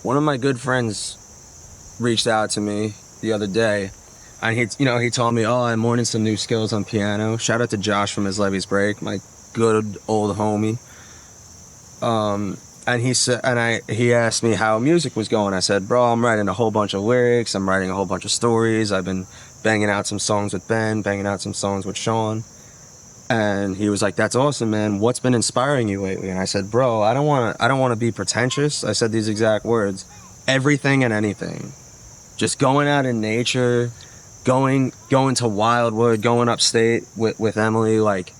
one of my good friends reached out to me the other day, and he told me, "Oh, I'm learning some new skills on piano." Shout out to Josh from his Levy's Break, my good old homie. And he asked me how music was going. I said, "Bro, I'm writing a whole bunch of lyrics. I'm writing a whole bunch of stories. I've been banging out some songs with Ben, banging out some songs with Sean." And he was like, "That's awesome, man. What's been inspiring you lately?" And I said, "Bro, I don't want to be pretentious." I said these exact words: everything and anything. Just going out in nature, going to Wildwood, going upstate with Emily, like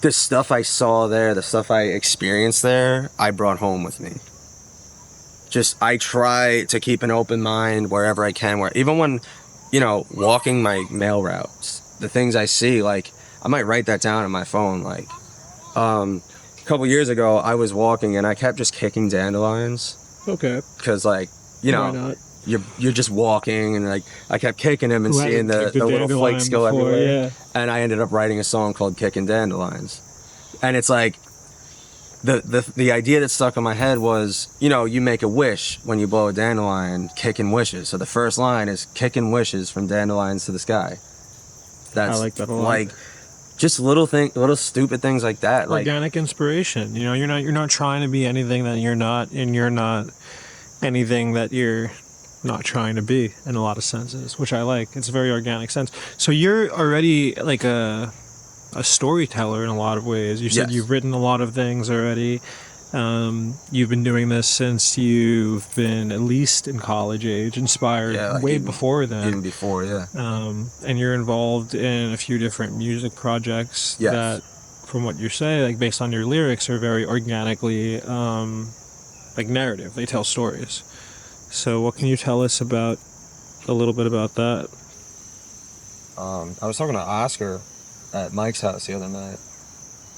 the stuff I saw there, the stuff I experienced there, I brought home with me. Just I try to keep an open mind wherever I can, where even when, walking my mail routes, the things I see, like I might write that down on my phone. Like a couple years ago, I was walking and I kept just kicking dandelions. Okay. Because Why not? you're just walking, and like I kept kicking them and Who seeing hasn't the kicked a little flakes go dandelion before? everywhere. Yeah. And I ended up writing a song called "Kicking Dandelions," and it's like the idea that stuck in my head was, you make a wish when you blow a dandelion, kicking wishes. So the first line is "kicking wishes from dandelions to the sky." I like that a lot. Like just little stupid things like that. Like Organic inspiration. You're not trying to be anything that you're not, and you're not anything that you're not trying to be in a lot of senses, which I like. It's a very organic sense. So you're already like a storyteller in a lot of ways. You said Yes. you've written a lot of things already. You've been doing this since you've been at least in college age, inspired like way before then. Even before, yeah. And you're involved in a few different music projects Yes. that, from what you say, like based on your lyrics, are very organically like narrative. They tell stories. So what can you tell us about a little bit about that? I was talking to Oscar at Mike's house the other night,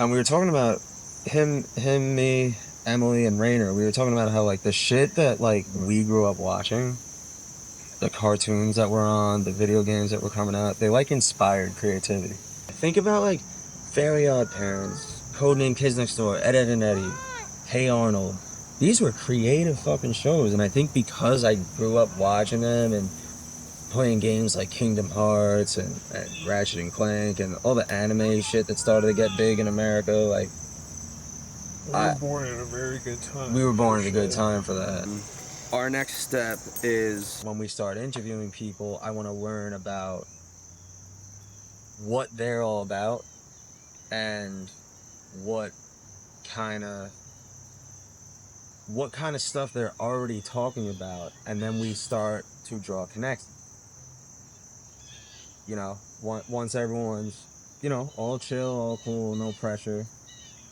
and we were talking about him, me, Emily, and Rainer. We were talking about how like the shit that like we grew up watching, the cartoons that were on, the video games that were coming out, they like inspired creativity. Think about like Fairly Odd Parents, Codename Kids Next Door, Ed, Edd n Eddy, Hey Arnold. These were creative fucking shows, and I think because I grew up watching them and playing games like Kingdom Hearts and Ratchet and Clank and all the anime shit that started to get big in America, like We were born at a very good time. We were born at a good time for that. Our next step is when we start interviewing people, I want to learn about what they're all about and what kind of stuff they're already talking about, and then we start to draw connections. Once everyone's, all chill, all cool, no pressure.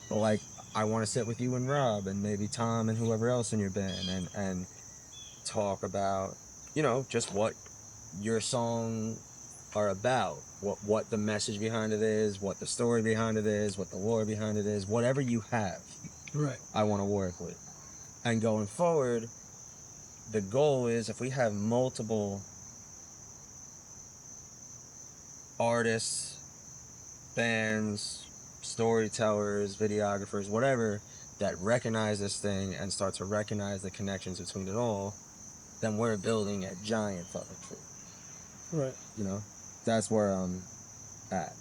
But like, I want to sit with you and Rob and maybe Tom and whoever else in your band and talk about, just what your song are about, what the message behind it is, what the story behind it is, what the lore behind it is, whatever you have. Right. I want to work with. And going forward, the goal is if we have multiple artists, bands, storytellers, videographers, whatever, that recognize this thing and start to recognize the connections between it all, then we're building a giant fucking tree. Right. That's where I'm at.